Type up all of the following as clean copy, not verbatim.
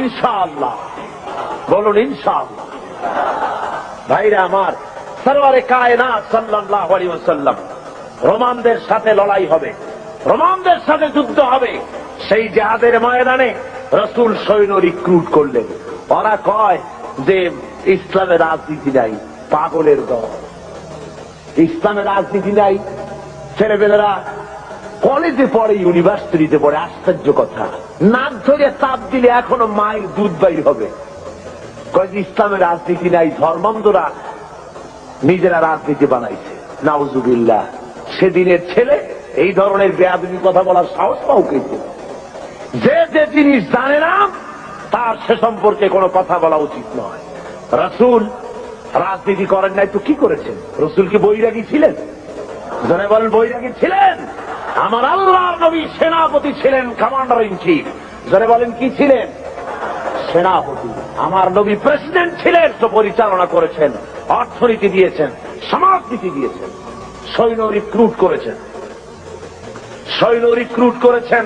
ইনশাআল্লাহ, বলুন ইনশাআল্লাহ। ভাইরা আমার, সরওয়ারে কায়নাত সাল্লাল্লাহু আলাইহি ওয়াসাল্লাম, রোমানদের সাথে লড়াই হবে, রোমানদের সাথে যুদ্ধ হবে। সেই জিহাদের ময়দানে রাসূল সৈন্য রিক্রুট করলেন। ওরা কয় যে ইসলামের রাজনীতি নাই, পাগলের দল, ইসলামের রাজনীতি নাই। ছেলেবেলেরা কলেজে পড়ে, ইউনিভার্সিটিতে পড়ে, আশ্চর্য কথা, নাক ধরে চাপ দিলে এখনো মায়ের দুধ বাইর হবে। কয় ইসলামের রাজনীতি নাই, ধর্মান্ধরা নিজেরা রাজনীতি বানাইছে। নাউজুবিল্লাহ। সেদিনের ছেলে এই ধরনের বেয়াদবি কথা বলার সাহস পাও পেয়েছে। যে যে জিনিস জানে না তার সে সম্পর্কে কোনো কথা বলা উচিত নয়। রাসূল রাজনীতি করেন নাই তো কি করেছেন? রাসূল কি বৈরাগী ছিলেন? জনে বলেন বৈরাগী ছিলেন? আমার আল্লাহর নবী সেনাপতি ছিলেন, কমান্ডার ইন চিফ। জনে বলেন কি ছিলেন? সেনাপতি। আমার নবী প্রেসিডেন্ট ছিলেন, তো পরিচালনা করেছেন, অর্থনীতি দিয়েছেন, সমাজনীতি দিয়েছেন, সৈন্য রিক্রুট করেছেন, সৈন্য রিক্রুট করেছেন।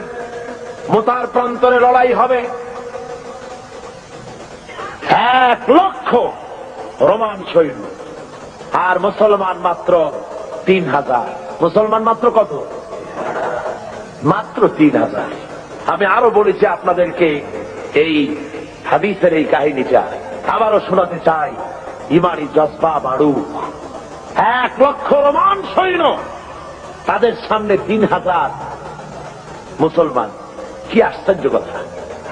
মুতার প্রান্তরে লড়াই হবে। 1 লক্ষ রোমান সৈন্য, আর মুসলমান মাত্র 3000। মুসলমান মাত্র কত? মাত্র 3000। আমি আরো বলেছি আপনাদেরকে এই হাদিসের এই কাহিনীটা আবারও শোনাতে চাই, ইমানি জজবা বাড়ুক। 1 লক্ষ রোমান সৈন্য, তাদের সামনে 3000 মুসলমান। কি আশ্চর্য কথা!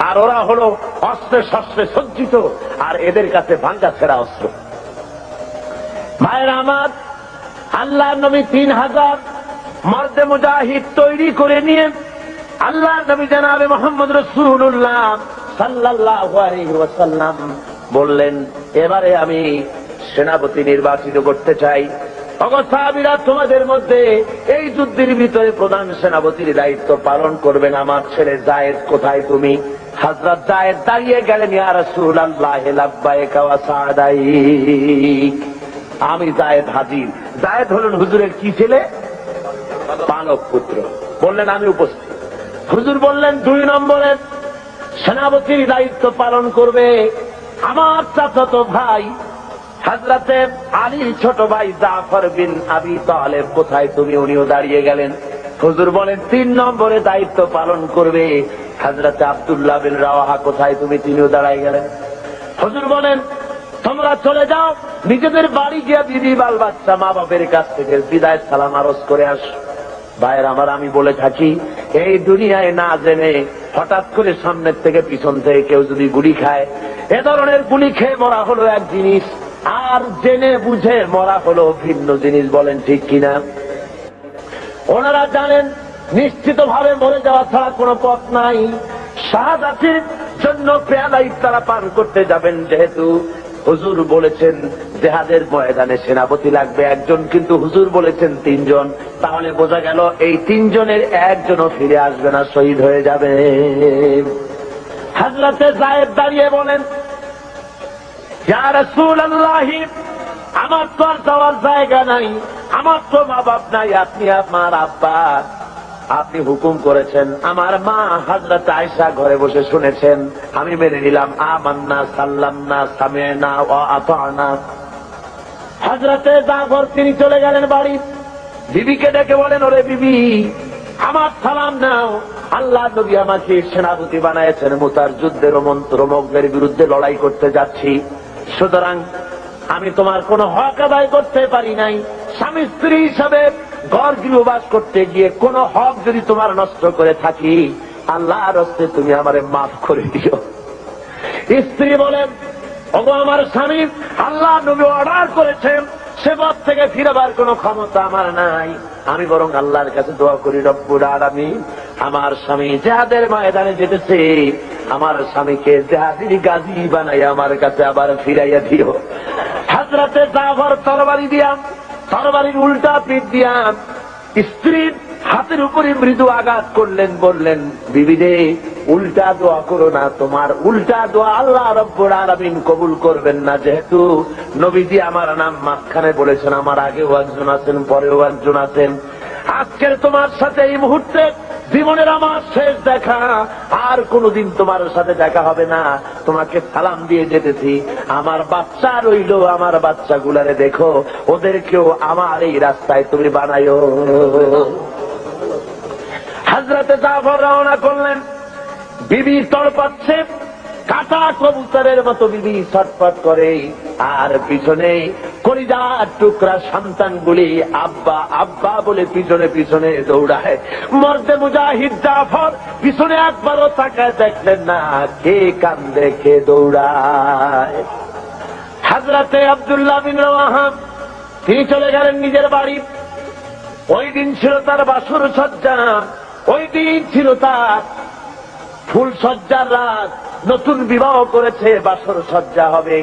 আর ওরা হলো অস্ত্রে শস্ত্রে সজ্জিত, আর এদের কাছে ভাঙ্গা ছেঁড়া অস্ত্র। ভাইরা আমার, আল্লাহর নবী 3000 মর্দে মুজাহিদ তৈরি করে নিয়ে আল্লাহর নবী জনাবে মুহাম্মদ রাসূলুল্লাহ সাল্লাল্লাহু আলাইহি ওয়াসাল্লাম বললেন, এবারে আমি সেনাপতি নির্বাচিত করতে চাই। ওগো সাহাবীরা, তোমাদের মধ্যে এই যুদ্ধের ভিতরে প্রধান সেনাপতির দায়িত্ব পালন করবেন আমার ছেলে যায়েদ। কোথায় তুমি? হযরত যায়েদ দাঁড়িয়ে গেলেন, ইয়া রাসূলুল্লাহ লাব্বাইক ওয়া সাদাইক। আমি যায়েদ হাজির। যায়েদ হলেন হুজুরের কি ছেলে? পালক পুত্র। বললেন আমি উপস্থিত। হুজুর বললেন 2 নম্বরের সেনাপতির দায়িত্ব পালন করবে আমার চাচাতো ভাই হযরতে আলীর ছোট ভাই জাফর বিন আবি তালেব। কোথায় তুমি? উনিও দাঁড়িয়ে গেলেন। হুজুর বলেন 3 নম্বরে দায়িত্ব পালন করবে হযরতে আব্দুল্লাহ বিন রাওয়াহা। কোথায় তুমি? তিনিও দাঁড়িয়ে গেলেন। হুজুর বলেন তোমরা চলে যাও, নিজেদের বাড়ি গিয়ে বিবি বাল বাচ্চা মা বাপের কাছ থেকে বিদায় সালাম আরজ করে আসো। ভাইয়ের আমার, আমি বলে থাকি, এই দুনিয়ায় না জেনে হঠাৎ করে সামনের থেকে পিছন থেকে কেউ যদি গুলি খায়, এ ধরনের গুলি খেয়ে মরা হলো এক জিনিস, আর জেনে বুঝে মরা হলো ভিন্ন জিনিস। বলেন ঠিক কিনা? ওনারা জানেন নিশ্চিত ভাবে মরে যাওয়া ছাড়া কোনো পথ নাই। শাহাদাতের জন্য পেয়ালাই তারা পান করতে যাবেন। যেহেতু হুজুর বলেছেন জিহাদের ময়দানে সেনাপতি লাগবে একজন, কিন্তু হুজুর বলেছেন 3 জন, তাহলে বোঝা গেল এই 3 জনের একজনও ফিরে আসবে না, শহীদ হয়ে যাবে। হযরতে যায়েদ দাঁড়িয়ে বলেন, ইয়া রাসূলুল্লাহ, আমার তো আর যাওয়ার জায়গা নাই, আমার তো মা বাপ নাই, আপনি আমার আব্বা, আপনি হুকুম করেছেন, আমার মা হযরত আয়েশা ঘরে বসে শুনেছেন, আমি মেনে নিলাম। আমান্না সাল্লামনা সামি'না ওয়া আতা'না। হযরতে জাফর তিনি চলে গেলেন বাড়ি। বিবিকে ডেকে বলেন, ওরে বিবি, আমার সালাম নাও, আল্লাহ নবী আমাকে সেনাপতি বানাইছেন, মুতার যুদ্ধের রোমকদের বিরুদ্ধে লড়াই করতে যাচ্ছি, সুতরাং আমি তোমার কোনো হক আদায় করতে পারি নাই। স্বামী স্ত্রী হিসাবে ঘর গৃহবাস করতে গিয়ে কোন হক যদি তোমার নষ্ট করে থাকি, আল্লাহর হস্তে তুমি আমারে মাফ করে দিও। স্ত্রী বলেন, ওগো আমার স্বামী, আল্লাহ নবী অর্ডার করেছেন, সে পথ থেকে ফিরবার কোনো ক্ষমতা আমার নাই, আমি বরং আল্লাহর কাছে দোয়া করি, রব্বুল আলামিন, আমার স্বামী জিহাদের ময়দানে যেতেছে, আমার স্বামীকে জিহাদি গাজী বানাই আমার কাছে আবার ফিরাইয়া দিও। হযরতে জাফর তরবারি দিয়া, তরবারির উল্টা পিঠ দিয়া স্ত্রীর হাতের উপরে মৃদু আঘাত করলেন, বললেন, বিবি রে, উল্টা দোয়া করো না, তোমার উল্টা দোয়া আল্লাহ রব্বুল আলামিন কবুল করবেন না। যেহেতু নবীজি আমার নাম মাঝখানে বলেছেন, আমার আগেও একজন আছেন, পরেও একজন আছেন, আজকের তোমার সাথে এই মুহূর্তে জীবনের আমার শেষ দেখা, আর কোনদিন তোমার সাথে দেখা হবে না, তোমাকে সালাম দিয়ে যেতেছি। আমার বাচ্চা রইল, আমার বাচ্চাগুলারে দেখো, ওদেরকেও আমার এই রাস্তায় তুমি বানায়ো। হযরতে জাফর রওনা করলেন। বিবি তড়পাচ্ছে, কাটা কবুতরের মতো বিবি ছটফট করে, আর পিছনে কলিজার টুকরা সন্তানগুলি আব্বা আব্বা বলে পিছনে পিছনে দৌড়ায়। মর্দে মুজাহিদ জাফর পিছনে একবারও তাকায় দেখলেন না, কে কান্দে কে দৌড়ায়। হযরতে আব্দুল্লাহ বিন রওয়াহা তিনি চলে গেলেন নিজের বাড়ি। ওই দিন ছিল তার বাসর সজ্জা, ওই দিন ছিল তার ফুল সজ্জার রাত। নতুন বিবাহ করেছে, বাসর সজ্জা হবে।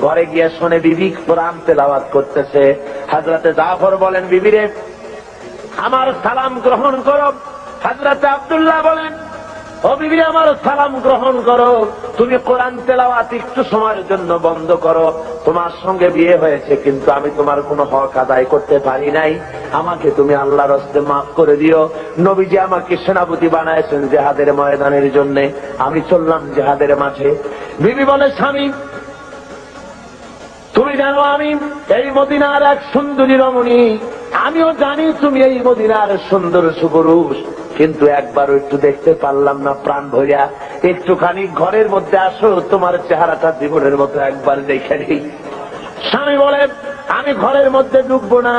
ঘরে গিয়ে শোনে বিবি কোরআন তেলাওয়াত করতেছে। হযরতে জাফর বলেন, বিবিরে আমার সালাম গ্রহণ করো। হযরতে আব্দুল্লাহ বলেন, ও বিবি আমার সালাম গ্রহণ করো, তুমি কোরআন তেলাওয়াত একটু সময়ের জন্য বন্ধ করো। তোমার সঙ্গে বিয়ে হয়েছে, কিন্তু আমি তোমার কোনো হক আদায় করতে পারি নাই, আমাকে তুমি আল্লাহর হস্তে মাফ করে দিও। নবীজি আমাকে সেনাপতি বানাইছেন জিহাদের ময়দানের জন্য, আমি চললাম জিহাদের মাঠে। বিবি বলে, স্বামী তুমি জানো আমি এই মদিনার এক সুন্দরী রমণী, আমিও জানি তুমি এই মদিনার সুন্দর সুপুরুষ, কিন্তু একবারও একটু দেখতে পারলাম না প্রাণ ভরিয়া। একটুখানি ঘরের মধ্যে আসো, তোমার চেহারাটা জীবনের মতো একবার দেখে নিই। স্বামী বলে, আমি ঘরের মধ্যে ঢুকবো না,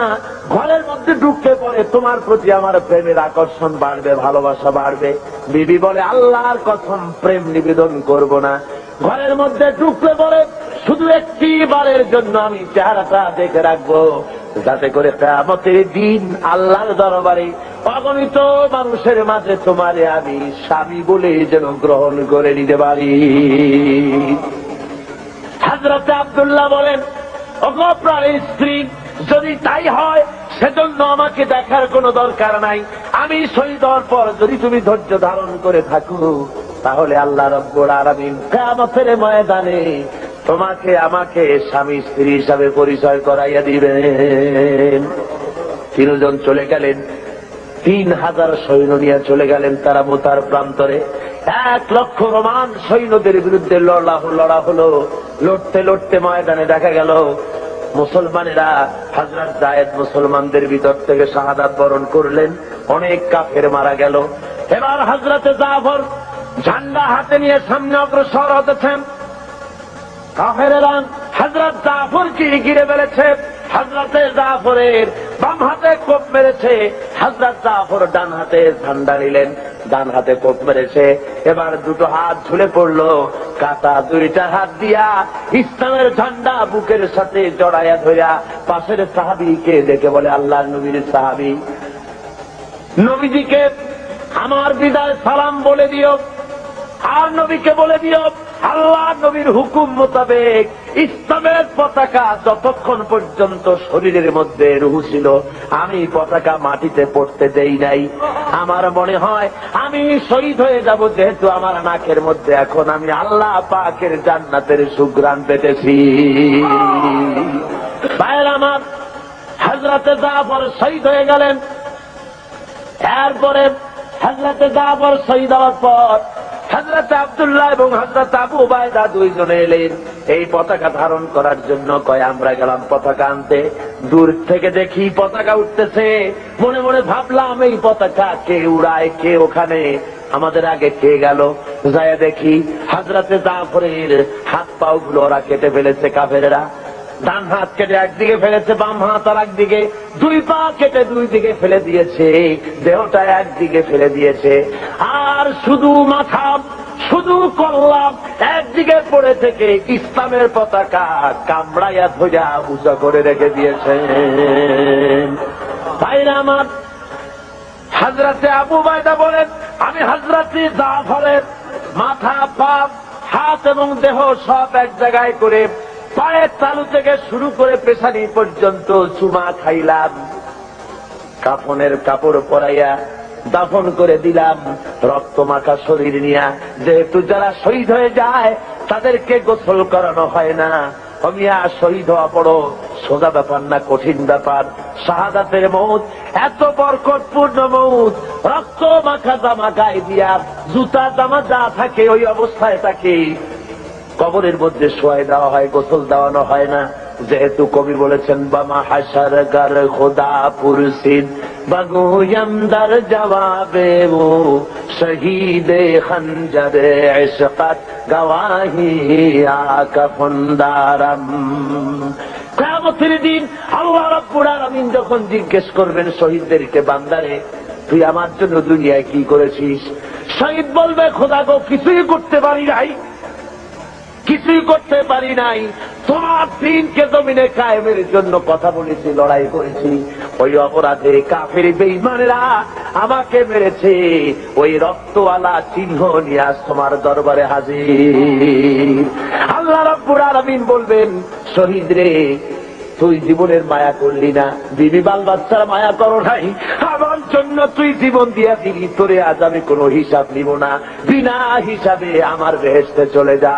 ঘরের মধ্যে ঢুকতে পরে তোমার প্রতি আমার প্রেমের আকর্ষণ বাড়বে, ভালোবাসা বাড়বে। বিবি বলে, আল্লাহর কসম প্রেম নিবেদন করব না। ঘরের মধ্যে ঢুকলে পরে শুধু একটি বারের জন্য আমি চেহারাটা দেখে রাখবো, যাতে করে কিয়ামতের দিন আল্লাহর দরবারে অগণিত মানুষের মাঝে তোমারে আমি স্বামী বলে যেন গ্রহণ করে নিতে পারি। হযরতে আব্দুল্লাহ বলেন, ওগো প্রাণের স্ত্রী, যদি তাই হয় সেজন্য আমাকে দেখার কোনো দরকার নাই। আমি শহীদ হওয়ার পর যদি তুমি ধৈর্য ধারণ করে থাকো, তাহলে আল্লাহ রাব্বুল আলামিন কিয়ামতের ময়দানে তোমাকে আমাকে স্বামী স্ত্রী হিসাবে পরিচয় করাইয়া দিবেন। তিনজন চলে গেলেন, 3000 সৈন্য নিয়ে চলে গেলেন তারা মুতার প্রান্তরে। 1 লক্ষ রোমান সৈন্যদের বিরুদ্ধে লড়া হলো। লড়তে লড়তে ময়দানে দেখা গেল মুসলমানেরা, হযরত যায়েদ মুসলমানদের ভিতর থেকে শাহাদাত বরণ করলেন, অনেক কাফের মারা গেল। এবার হযরতে জাফর ঝান্ডা হাতে নিয়ে সামনে অগ্রসর হতেছেন। কাফেরেরা হযরত জাফরকে ঘিরে ফেলেছে। হযরতে জাফরের বাম হাতে কোপ মেরেছে, হযরত জাফর ডান হাতে ঝান্ডা নিলেন, ডান হাতে কোপ মেরেছে। এবার দুটো হাত ঝুলে পড়লো, কাটা দুইটা হাত দিয়া ইসলামের ঝান্ডা বুকের সাথে জড়াইয়া ধরিয়া পাশের সাহাবীকে দেখে বলে, আল্লাহর নবীর সাহাবী, নবীজিকে আমার বিদায় সালাম বলে দিও, আর নবীকে বলে দিও আল্লাহ নবীর হুকুম মোতাবেক ইসলামের পতাকা যতক্ষণ পর্যন্ত শরীরের মধ্যে রূহ ছিল, আমি পতাকা মাটিতে পড়তে দেই নাই। আমার মনে হয় আমি শহীদ হয়ে যাব, যেহেতু আমার নাকের মধ্যে এখন আমি আল্লাহ পাকের জান্নাতের সুঘ্রাণ পেতেছি। ভাইয়ের আমার, হযরতে জাফর শহীদ হয়ে গেলেন। এরপরে হযরতে জাফর শহীদ হওয়ার পর হযরত আব্দুল্লাহ এবং হযরত আবু উবাইদা দুইজনে এলেন এই পতাকা ধারণ করার জন্য। কয় আমরা গেলাম পতাকা আনতে, দূর থেকে দেখি পতাকা উঠতেছে, মনে মনে ভাবলাম এই পতাকা কে উড়ায়, কে ওখানে, আমাদের আগে কে গেল। যায় দেখি হযরতে জাফরের হাত পাও গুলো ওরা কেটে ফেলেছে কাফেরেরা। ডান হাত কেটে একদিকে ফেলেছে, বাম হাত আর একদিকে, 2 পা কেটে 2 দিকে ফেলে দিয়েছে, দেহটা একদিকে ফেলে দিয়েছে, আর শুধু মাথা শুধু কল্লা একদিকে পড়ে থেকে ইসলামের পতাকা কামড়াইয়া ধইরা উঁচা করে রেখে দিয়েছে। ভাইরা আমার, হযরতে আবু উবাইদা বলেন, আমি হযরতে জাফরের মাথা, পা, হাত এবং দেহ সব এক জায়গায় করে পায়ের তালু থেকে শুরু করে পেছানি পর্যন্ত চুমা খাইলাম, কাফনের কাপড় পরাইয়া দাফন করে দিলাম, রক্ত মাখা শরীর নিয়া। যেহেতু যারা শহীদ হয়ে যায় তাদেরকে গোসল করানো হয় না। অমিয়া শহীদ হওয়া বড় সোজা ব্যাপার না, কঠিন ব্যাপার। শাহাদাতের মউত এত বরকতপূর্ণ মউত, রক্ত মাখা জামা গায়ে দিয়া, জুতা জামা যা থাকে ওই অবস্থায় তাকে কবরের মধ্যে শোয়াই দেওয়া হয়, গোসল দেওয়ানো হয় না। যেহেতু কবি বলেছেন বামা হাসার গার খোদা পুরসিন বাগুয়াম দার জবাবে ও শহীদে খঞ্জরে ইশকাত গওয়াহি আকাফন্দারাম। কিয়ামতের দিন আল্লাহ রাব্বুল আলামিন যখন জিজ্ঞেস করবেন শহীদদেরকে, বান্দারে তুই আমার জন্য দুনিয়ায় কি করেছিস? শহীদ বলবে খোদা গো কিছুই করতে পারি নাই, কিছুই করতে পারি নাই, তোমার দিনকে জমিনে কায়েমের জন্য কথা বলেছি, লড়াই করেছি। ওই অপরাধে কাফের বেঈমানেরা আমাকে মেরেছে, ওই রক্তওয়ালা চিহ্ন নিয়ে আজ তোমার দরবারে হাজির। আল্লাহ রাব্বুল আলামিন বলবেন শহীদ রে তুই জীবনের মায়া করলি না, বিবি বাল বাচ্চার মায়া করো নাই, আমার জন্য তুই জীবন দিয়া দিলি, তোরে আজ আমি কোনো হিসাব নিব না, বিনা হিসাবে আমার বেহেশতে চলে যা।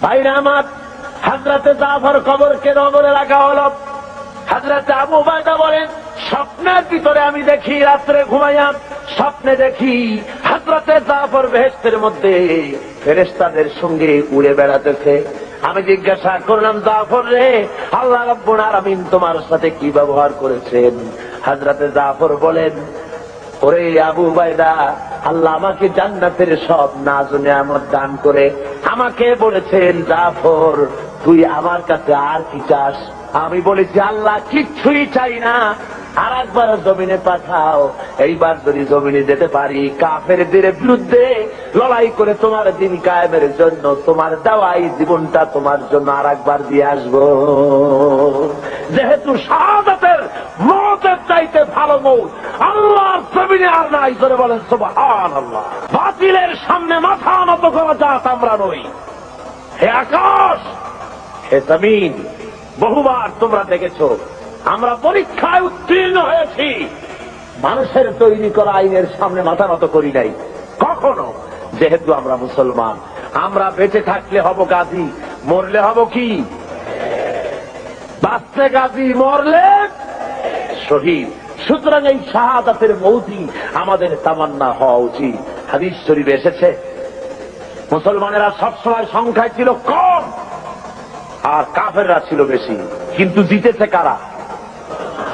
ভাইরা আমার, হযরতে জাফর কবরকে কবরে রাখা হলো। হযরতে আবু উবাইদা বলেন স্বপ্নের ভিতরে আমি দেখি, রাত্রে ঘুমাইয়া স্বপ্নে দেখি হযরতে জাফর বেহেশতের মধ্যে ফেরেশতাদের সঙ্গে উড়ে বেড়াতেছে। আমি জিজ্ঞাসা করলাম জাফর রে, আল্লাহ রাব্বুল আলামিন তোমার সাথে কি ব্যবহার করেছেন? হযরতে জাফর বলেন ওরে আবু উবাইদা, আল্লাহ আমাকে জান্নাতের সব নাজ নিয়ামত দান করে আমাকে বলেছেন জাফর তুই আমার কাছে আর কি চাস? আমি বলেছি আল্লাহ কিচ্ছুই চাই না, আর একবার জমিনে পাঠাও, এইবার যদি জমিনে যেতে পারি কাফেরদের বিরুদ্ধে লড়াই করে তোমার দিন কায়েমের জন্য তোমার দেওয়াই জীবনটা তোমার জন্য আর একবার দিয়ে আসবো। যেহেতু শাহাদাতের মওতের চাইতে ভালো মওত আল্লাহর জমিনে আর নাই, করে বলেন সুবহানাল্লাহ। বাতিলের সামনে মাথা নত করা জাত আমরা নই। হে আকাশ, হে জমিন, বহুবার তোমরা দেখেছো আমরা পরীক্ষায় উত্তীর্ণ হয়েছি, মানুষের তৈরি করা আইনের সামনে মাথা নত করি নাই কখনো। যেহেতু আমরা মুসলমান, আমরা বেঁচে থাকলে হব গাজী, মরলে হব কি? বাঁচতে গাজী, মরলে শহীদ। সুতরাং এই শাহাদাতের মওতই আমাদের তামান্না হওয়া উচিত। হাদিস শরীফে এসেছে মুসলমানেরা সবসময় সংখ্যায় ছিল কম আর কাফেররা ছিল বেশি, কিন্তু জিতেছে কারা?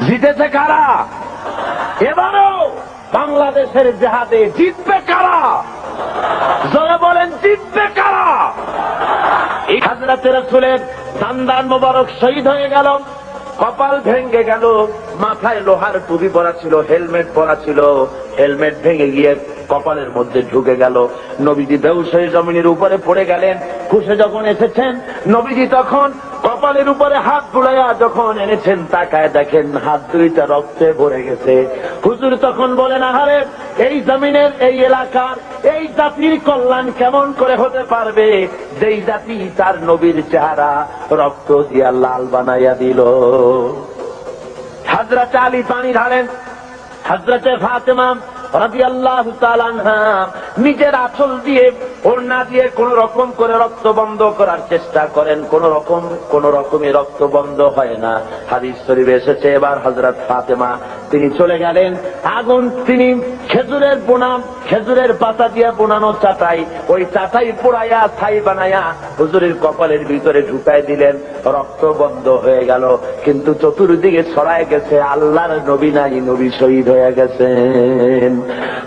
জিতেছে কারা? এবারও বাংলাদেশের জিহাদে জিতবে কারা? জোরে বলেন জিতবে কারা? এই হযরতে রাসূলের দান্দান মোবারক শহীদ হয়ে গেল, কপাল ভেঙে গেল, মাথায় লোহার টুপি পরা ছিল, হেলমেট পরা ছিল, হেলমেট ভেঙে গিয়ে কপালের মধ্যে ঢুকে গেল। নবীজি বেহুশ হয়ে জমিনের উপরে পড়ে গেলেন। খুশে যখন এসেছেন নবীজি তখন কপালের উপরে হাত বুলাইয়া যখন এনেছেন, তাকায় দেখেন হাত দুইটা রক্তে ভরে গেছে। হুজুর তখন বলেন আহারে, এই জমিনের এই এলাকার এই জাতির কল্যাণ কেমন করে হতে পারবে যেই জাতি তার নবীর চেহারা রক্ত দিয়া লাল বানাইয়া দিল। হযরতে আলী পানি ঢালেন, হযরতে ফাতেমা রাদিয়াল্লাহু তাআলা আনহা নিজের আঁচল দিয়ে ওড়না দিয়ে কোন রকম করে রক্ত বন্ধ করার চেষ্টা করেন, কোন রকমে রক্ত বন্ধ হয় না। হাদিস শরীফে এসেছে এবার হযরত ফাতেমা তিনি চলে গেলেন, আগুন তিনি খেজুরের বোনাম, খেজুরের পাতা দিয়ে বোনানো চাটাই, ওই চাটাই পোড়াইয়া ছাই বানাইয়া হুজুরের কপালের ভিতরে ঢুকাই দিলেন, রক্ত বন্ধ হয়ে গেল। কিন্তু চতুর্দিকে ছড়ায় গেছে আল্লাহর নবী নাই, নবী শহীদ হয়ে গেছেন।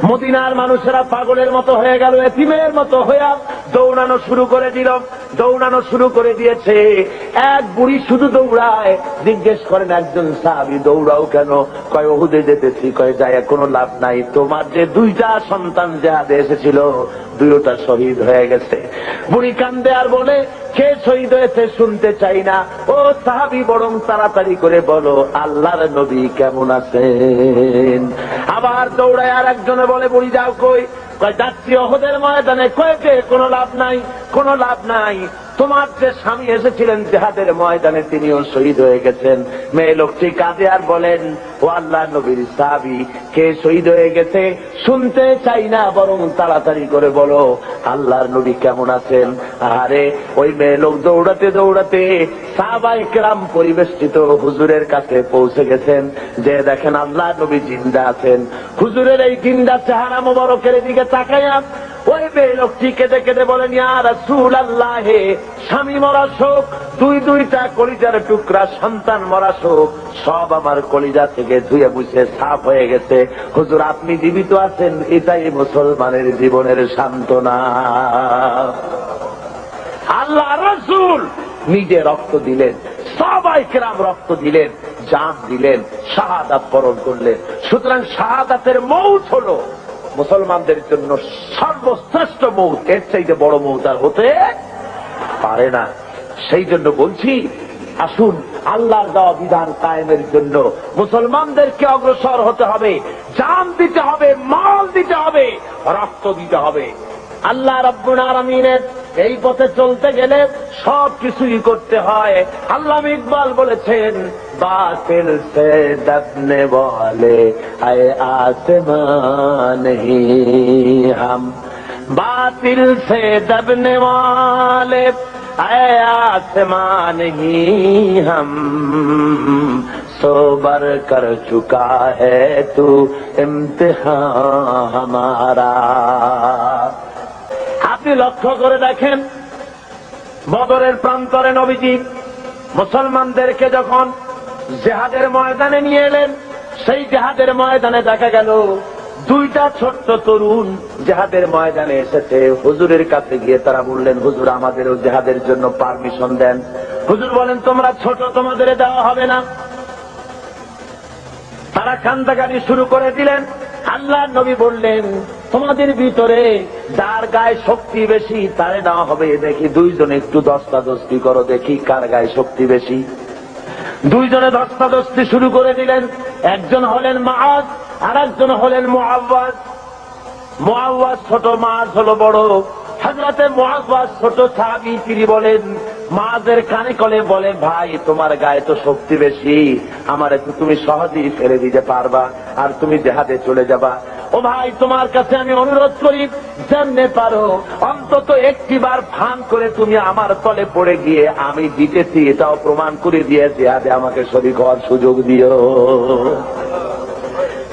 মদিনার মানুষেরা পাগলের মতো হয়ে গেল, এতিমের মতো হইয়া দৌড়ানো শুরু করে দিল, দৌড়ানো শুরু করে দিয়েছে। এক বুড়ি শুধু দৌড়ায়, জিজ্ঞেস করেন একজন সাহাবী দৌড়াও কেন? কয় উহুদে যেতেছি। কয় যায় কোনো লাভ নাই, তোমার যে দুইটা সন্তান জিহাদে এসেছিল দুইটা শহীদ হয়ে গেছে। বুড়ি কান্দে আর বলে কে শহীদ হয়েছে শুনতে চাই না, ও সাহাবী বরং তাড়াতাড়ি করে বলো আল্লাহর নবী কেমন আছেন। আবার দৌড়ায় আর একজনে বলে বুড়ি যাও কই? কয় যাচ্ছি উহুদের ময়দানে। কয়েছে কোনো লাভ নাই, কোনো লাভ নাই। তোমার যে স্বামী এসেছিলেন জিহাদের ময়দানে তিনিও শহীদ হয়ে গেছেন। মেয়ে লোকটি কাঁদে আর বলেন, ও আল্লাহ নবীর সাহাবী, কে শহীদ হয়ে গেছে শুনতে চাই না, বরং তাড়াতাড়ি করে বলো আল্লাহর নবী কেমন আছেন। আরে ওই মেয়ে লোক দৌড়াতে দৌড়াতে সাহাবায়ে কেরাম পরিবেষ্টিত হুজুরের কাছে পৌঁছে গেছেন। যে দেখেন আল্লাহর নবী জিন্দা আছেন। হুজুরের এই জিন্দা চেহারা মোবারকের দিকে তাকায়া ওই মেয়ে লোকটি কেঁদে কেঁদে বলেন, ইয়া রাসূলুল্লাহ, স্বামী মরা শোক, দুইটা কলিজার টুকরা সন্তান মরা শোক, সব আমার কলিজা থেকে ধুয়ে মুছে সাফ হয়ে গেছে। হুজুর আপনি জীবিত আছেন, এটাই মুসলমানের জীবনের সান্ত্বনা। আল্লাহ রাসূল নিজে রক্ত দিলেন, সাহাবায়ে কেরাম রক্ত দিলেন, জান দিলেন, শাহাদাত বরণ করলেন। সুতরাং শাহাদাতের মউত হলো মুসলমানদের জন্য সর্বশ্রেষ্ঠ মউত। এর চাইতে বড় মউত আর হতে পারে না। সেই জন্য বলছি, আসুন আল্লাহর দেওয়া বিধান কায়েমের জন্য মুসলমানদেরকে অগ্রসর হতে হবে, জান দিতে হবে, মাল দিতে হবে, রক্ত দিতে হবে। আল্লাহ রাব্বুল আলামিনের এই পথে চলতে গেলে সব কিছুই করতে হয়। আল্লামা ইকবাল বলেছেন, বাতিল সে দবনে ওয়ালে আয়ে আসমান হি হাম, বাতিল সে দবনে ওয়ালে আয়ে আসমান হি হাম, सोबर कर चुका है तू इम्तिहान हमारा। আপনি লক্ষ্য করে দেখেন, বদরের প্রান্তরে নবীজি মুসলমানদেরকে যখন জিহাদের ময়দানে নিয়ে এলেন, সেই জিহাদের ময়দানে দেখা গেল দুইটা ছোট্ট তরুণ জিহাদের ময়দানে এসেছে। হুজুরের কাছে গিয়ে তারা বললেন, হুজুর আমাদেরও জিহাদের জন্য পারমিশন দেন। হুজুর বলেন, তোমরা ছোট, তোমাদের দেওয়া হবে না। তারা কান্দাকাটি শুরু করে দিলেন। আল্লাহ নবী বললেন, তোমাদের ভিতরে যার গায়ে শক্তি বেশি তারে দেওয়া হবে। দেখি দুইজনে একটু দস্তাদস্তি করো, দেখি কার গায়ে শক্তি বেশি। দুইজনে দস্তাদস্তি শুরু করে দিলেন। একজন হলেন মুআজ, আর একজন হলেন মুআওয়াজ। মুআওয়াজ ছোট, মুআজ হলো বড়। হযরতে মুআওয়াজ ছোট সাহাবী, তিনি বলেন, মুআজের কানে কলে বলেন, ভাই তোমার গায়ে তো শক্তি বেশি, আমার একটু তুমি সহজেই ফেলে দিতে পারবা, আর তুমি জিহাদে চলে যাবা। ও ভাই, তোমার কাছে আমি অনুরোধ করি, যেমনে পারো অন্তত একটিবার ভান করে তুমি আমার তলে পড়ে গিয়ে আমি জিতেছি এটাও প্রমাণ করে দিয়ে জিহাদে আমাকে শরীক হওয়ার সুযোগ দিও।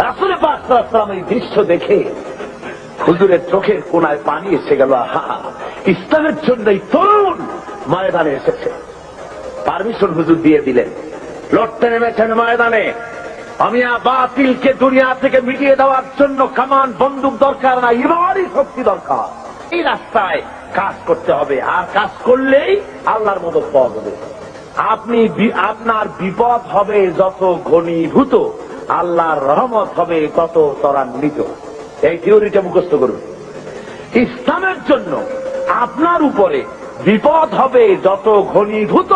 রাসূল পাক সাল্লাল্লাহু আলাইহি ওয়াসাল্লাম এই দৃশ্য দেখে হুজুরের চোখের কোনায় পানি এসে গেল। ইসলামের জন্য এই তরুণ ময়দানে এসেছে। পারমিশন হুজুর দিয়ে দিলেন, লড়তে নেমেছেন ময়দানে। আমি বাতিলকে দুনিয়া থেকে মিটিয়ে দেওয়ার জন্য কামান বন্দুক দরকার না, ইমানই শক্তি দরকার। এই রাস্তায় কাজ করতে হবে, আর কাজ করলেই আল্লাহর মদদ পাওয়া যাবে। আপনার বিপদ হবে যত ঘনীভূত, আল্লাহর রহমত হবে তত ত্বরান্বিত। এই থিওরিটা মুখস্থ করুন। ইসলামের জন্য আপনার উপরে বিপদ হবে যত ঘনীভূত,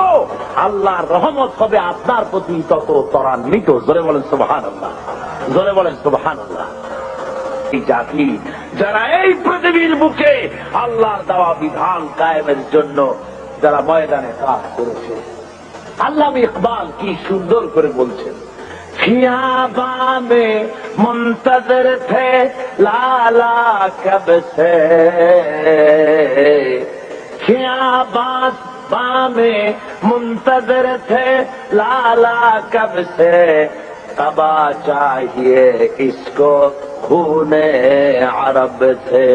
আল্লাহর রহমত হবে আপনার প্রতি তত ত্বরান্বিত। জোরে বলেন সুবহানাল্লাহ, জোরে বলেন সুবহানাল্লাহ। এই জাতি যারা এই পৃথিবীর বুকে আল্লাহর দেওয়া বিধান কায়েমের জন্য যারা ময়দানে কাজ করেছে, আল্লামা ইকবাল কি সুন্দর করে বলছেন, खियाबा में मुंतजर थे लाला कब से, खियाबा में मुंतजर थे लाला कब से, तबा चाहिए इसको खूने अरब से।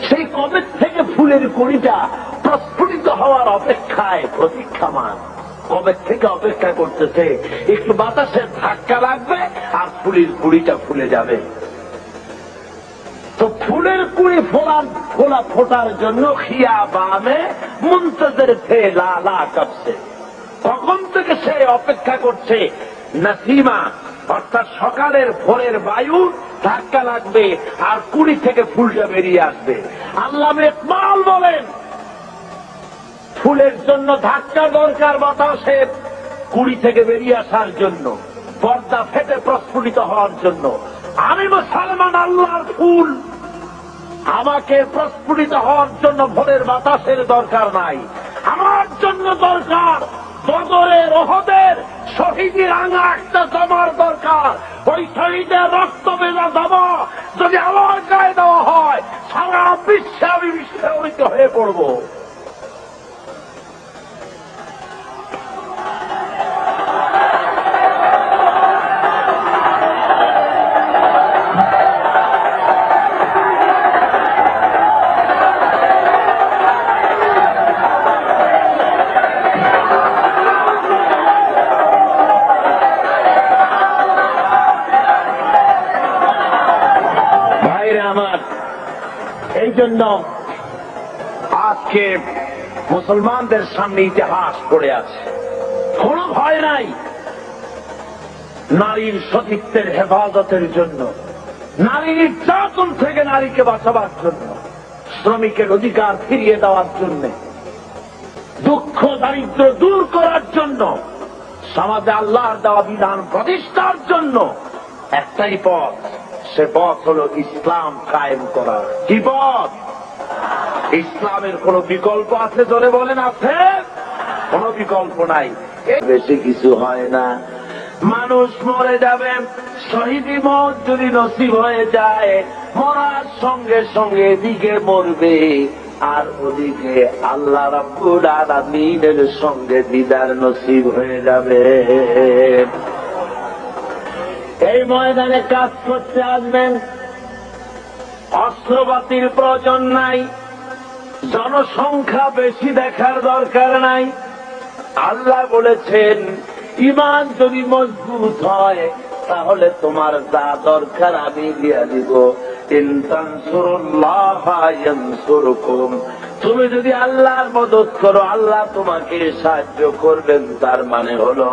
সেই কবে থেকে ফুলের কুড়িটা প্রস্ফুটিত হওয়ার অপেক্ষায় প্রতীক্ষামান, কবে থেকে অপেক্ষা করতেছে একটু বাতাসের ধাক্কা লাগবে আর ফুলের কুড়িটা ফুলে যাবে। তো ফুলের কুড়ি ফোটার জন্য খিয়াবামে মুনতাজির থে লালা কবসে, তখন থেকে সে অপেক্ষা করছে। নাসিমা অর্থাৎ সকালের ভোরের বায়ু ধাক্কা লাগবে আর কুড়ি থেকে ফুলটা বেরিয়ে আসবে। আল্লামা ইকবাল বলেন, ফুলের জন্য ধাক্কা দরকার, বাতাসের কুড়ি থেকে বেরিয়ে আসার জন্য, পর্দা ফেটে প্রস্ফুটিত হওয়ার জন্য। আমি মুসলমান আল্লাহর ফুল, আমাকে প্রস্ফুটিত হওয়ার জন্য ভোরের বাতাসের দরকার নাই। আমার জন্য দরকার বদরের, ওহদের শহীদি রাঙা একটা জামার দরকার। ওই শহীদের রক্ত ভেজা জামা যদি আমার গায়ে দেওয়া হয়, সারা বিশ্বে আমি বিস্ফোরিত হয়ে পড়ব। এই জন্য আজকে মুসলমানদের সামনে ইতিহাস পড়ে আছে, কোনো ভয় নাই। নারীর সতীত্বের হেফাজতের জন্য, নারীর নির্যাতন থেকে নারীকে বাঁচাবার জন্য, শ্রমিকের অধিকার ফিরিয়ে দেওয়ার জন্য, দুঃখ দারিদ্র দূর করার জন্য, সমাজে আল্লাহর দেওয়া বিধান প্রতিষ্ঠার জন্য একটাই পথ, সে পথ হল ইসলাম কায়েম করা। কি পথ? ইসলামের কোন বিকল্প আছে? জোরে বলেন, আছে? কোন বিকল্প নাই। বেশি কিছু হয় না, মানুষ মরে যাবে, শহীদি মত যদি নসিব হয়ে যায়, মরার সঙ্গে সঙ্গে এদিকে মরবে আর ওদিকে আল্লাহ রাব্বুল আলামিনের সঙ্গে দিদার নসিব হয়ে যাবে। এই ময়দানে কাজ করতে আসবেন, অস্ত্রপাতির প্রয়োজন নাই, জনসংখ্যা বেশি দেখার দরকার নাই। আল্লাহ বলেছেন ঈমান যদি মজবুত হয় তাহলে তোমার যা দরকার আমি দিয়া দিব। ইন তানসুরুল্লাহা ইয়ানসুরকুম, তুমি যদি আল্লাহর মদদ করো আল্লাহ তোমাকে সাহায্য করবেন। তার মানে হলো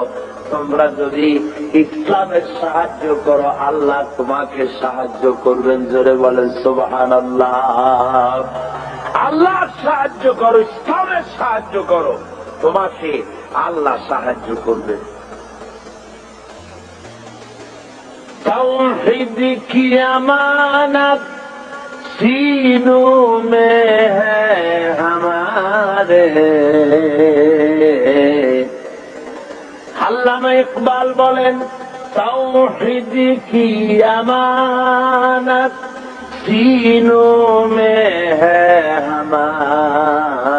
তোমরা যদি ইসলামের সাহায্য করো আল্লাহ তোমাকে সাহায্য করবেন। জোরে বলেন সুবহানাল্লাহ। আল্লাহর সাহায্য করো, ইসলামের সাহায্য করো, তোমাকে আল্লাহ সাহায্য করবেন। तौहीद की अमानत सीनों में है हमारे। আল্লামা ইকবাল বলেন तौहीद की अमानत सीनों में है हमारे,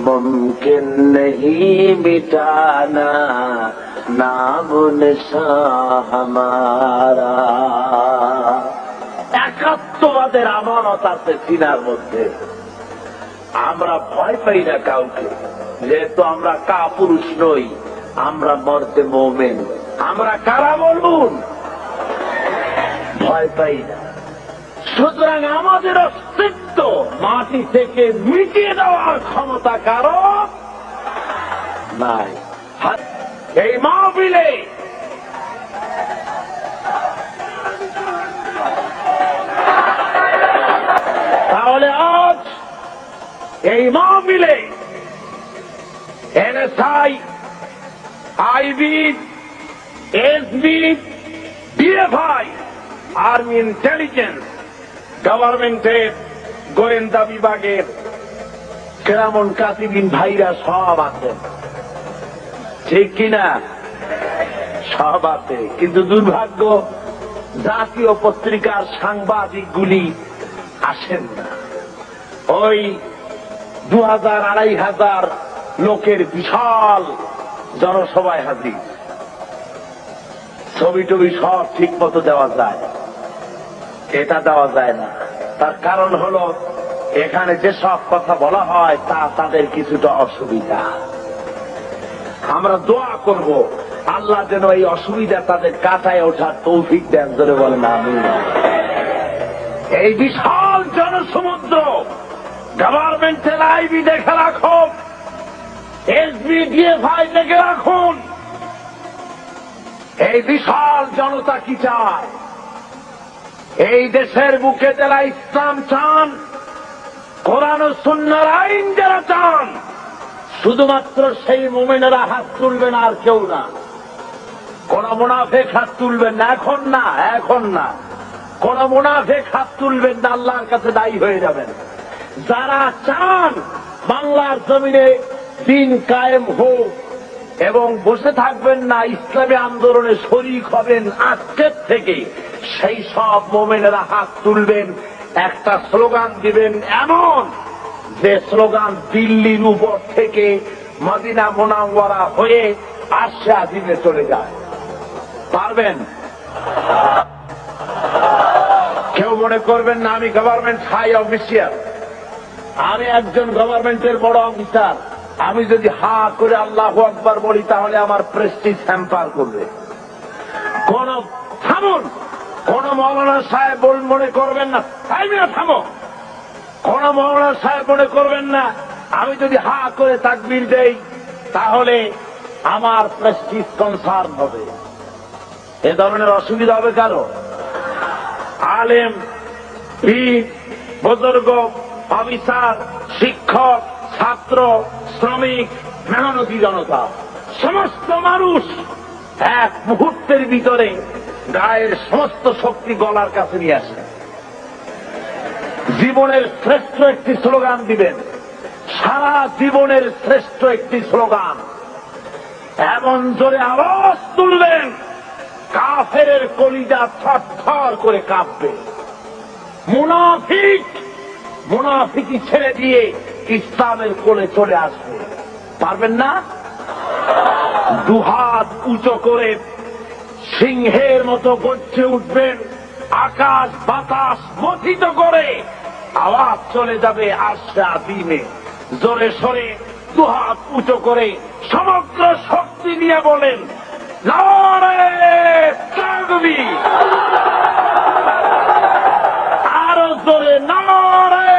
मुमकिन नहीं मिटाना नाम निशान हमारा। একাত্মবাদের আমানত আছে সিনার মধ্যে। আমরা ভয় পাই না কাউকে, যেহেতু আমরা কাপুরুষ নই, আমরা মর্দে মোমেন। আমরা কারা বলুন? ভয় পাই না। সুতরাং আমাদের অস্তিত্ব মাটি থেকে মিটিয়ে দেওয়ার ক্ষমতা কারো নাই। এই মাহফিলে তাহলে আজ এই মাহফিলে NSI, IB, SB, DFI, army intelligence, গভর্নমেন্টের গোয়েন্দা বিভাগের কেরামন কাতিবিন ভাইরা সব আছেন, ঠিক কিনা? সব আছে। কিন্তু দুর্ভাগ্য জাতীয় পত্রিকার সাংবাদিকগুলি আসেন না। ওই 2000-2500 লোকের বিশাল জনসভায় হাজির, ছবি টবি সব ঠিক মতো দেওয়া যায়, এটা দেওয়া যায় না। তার কারণ হলো এখানে যেসব কথা বলা হয় তা তাদের কিছুটা অসুবিধা। আমরা দোয়া করব আল্লাহ যেন এই অসুবিধা তাদের কাটায় ওঠার তৌফিক দেন। ধরে বলেন আমিন। এই বিশাল জনসমুদ্র গভর্নমেন্টের আইবি দেখে রাখুন, এসবি, ডিএফআই দেখে রাখুন। এই বিশাল জনতা কি চায়? এই দেশের বুকে যারা ইসলাম চান, কোরআন ও সুন্নাহর আইন যারা চান, শুধুমাত্র সেই মুমিনেরা হাত তুলবেন, আর কেউ না। কোন মুনাফিক হাত তুলবেন না, এখন না, এখন না। কোন মুনাফিক হাত তুলবেন না, আল্লাহর কাছে দায়ী হয়ে যাবেন। যারা চান বাংলার জমিনে দিন কায়েম হোক এবং বসে থাকবেন না, ইসলামী আন্দোলনে শরীক হবেন আজকের থেকে, সেই সব মোমেনেরা হাত তুলবেন, একটা স্লোগান দিবেন এমন যে স্লোগান দিল্লির উপর থেকে মদিনা মুনাওয়ারা হয়ে আরশে আজিমে চলে যায়। পারবেন? কেউ মনে করবেন না আমি গভর্নমেন্ট হাই অফিসিয়াল, আমি একজন গভর্নমেন্টের বড় অফিসার, আমি যদি হা করে আল্লাহু আকবার বলি তাহলে আমার প্রেস্টিজ হ্যাম্পার করবে। কোন থামুন, কোন মৌলানা সাহেব মনে করবেন না, থামো, কোন মৌলানা সাহেব মনে করবেন না আমি যদি হা করে তাকবীর দেই তাহলে আমার প্রেস্টিজ কনসার্ন হবে। এ ধরনের অসুবিধা হবে কারো? আলেম, পীর, বুজুর্গ, অফিসার, শিক্ষক, ছাত্র, শ্রমিক, মেহনতি জনতা, সমস্ত মানুষ এক মুহূর্তের ভিতরে গায়ের সমস্ত শক্তি গলার কাছে নিয়ে আসে, জীবনের শ্রেষ্ঠ একটি স্লোগান দিবেন, সারা জীবনের শ্রেষ্ঠ একটি স্লোগান, এমন জোরে আওয়াজ তুলবেন কাফেরের কলিজা থরথর করে কাঁপবে। মুনাফিকি ছেড়ে দিয়ে ইসলামের কোলে চলে আসবে। পারবেন না? দুহাত উঁচু করে সিংহের মতো গর্জে উঠবেন, আকাশ বাতাস মথিত করে আওয়াজ চলে যাবে আরশে আজিমে। জোরে সরে দুহাত উঁচু করে সমগ্র শক্তি নিয়ে বলেন নারে তাকবীর, আরো জোরে নারে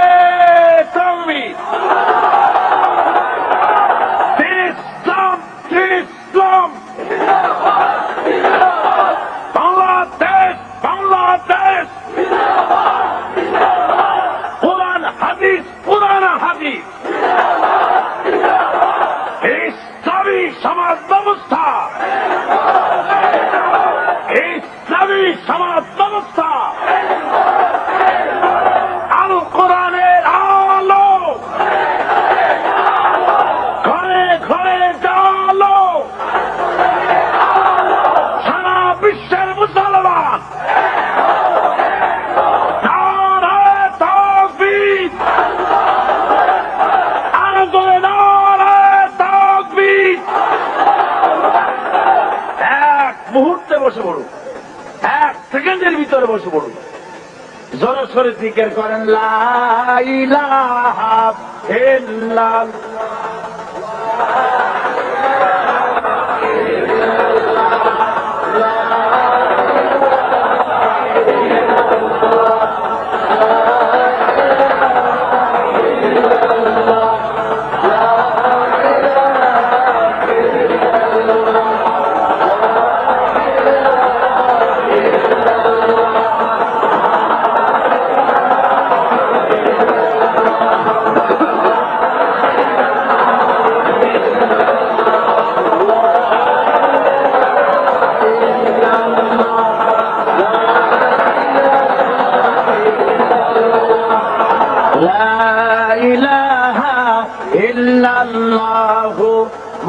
তাকবীর। ইসলাম, ইসলাম, বাংলাদেশ, বাংলাদেশ, কোরআন হাদিস, কোরআন হাদিস, ইসলামী সমাজ ব্যবস্থা, ইসলামী সমাজ ব্যবস্থা, আল কোরআনের আলো ঘরে ঘরে জালো, সারা বিশ্বের মুসলমান নারে তাকবীর, আরো জোরে নারে তাকবীর। এক মুহূর্তে বসে পড়ুন, এক সেকেন্ডের ভিতরে বসে পড়ুন, জোরে সরে জিকির করেন লা ইলাহা ইল্লাল্লাহ।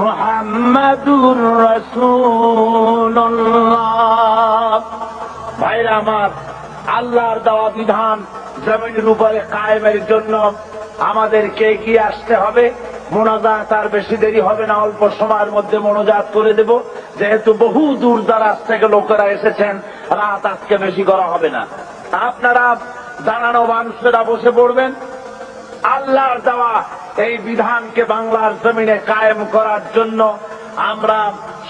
মুহাম্মাদুর রাসূলুল্লাহ। ভাইরা আমার, আল্লাহর দেওয়া বিধান জমিনের উপরে কায়েমের জন্য আমাদেরকে এগিয়ে আসতে হবে। মোনাজাত আর বেশি দেরি হবে না, অল্প সময়ের মধ্যে মোনাজাত করে দেব। যেহেতু বহু দূর দারাজ থেকে লোকেরা এসেছেন, রাত আজকে বেশি করা হবে না। আপনারা দাঁড়ানো মানুষেরা বসে পড়বেন। আল্লাহর দেওয়া এই বিধানকে বাংলার জমিনে কায়েম করার জন্য আমরা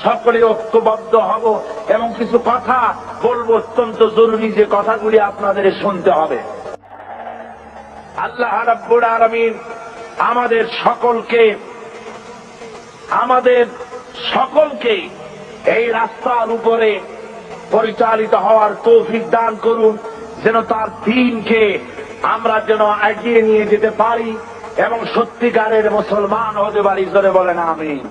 সকলে ঐক্যবদ্ধ হব এবং কিছু কথা বলবো, অত্যন্ত জরুরি যে কথাগুলি আপনাদের শুনতে হবে। আল্লাহ রাব্বুল আলামিন আমাদের সকলকে এই রাস্তার উপরে পরিচালিত হওয়ার তৌফিক দান করুন, যেন তার দ্বীনকে আমরা যেন এগিয়ে নিয়ে যেতে পারি এবং সত্যিকারের মুসলমান হতে পারি। জোরে বলেন আমিন।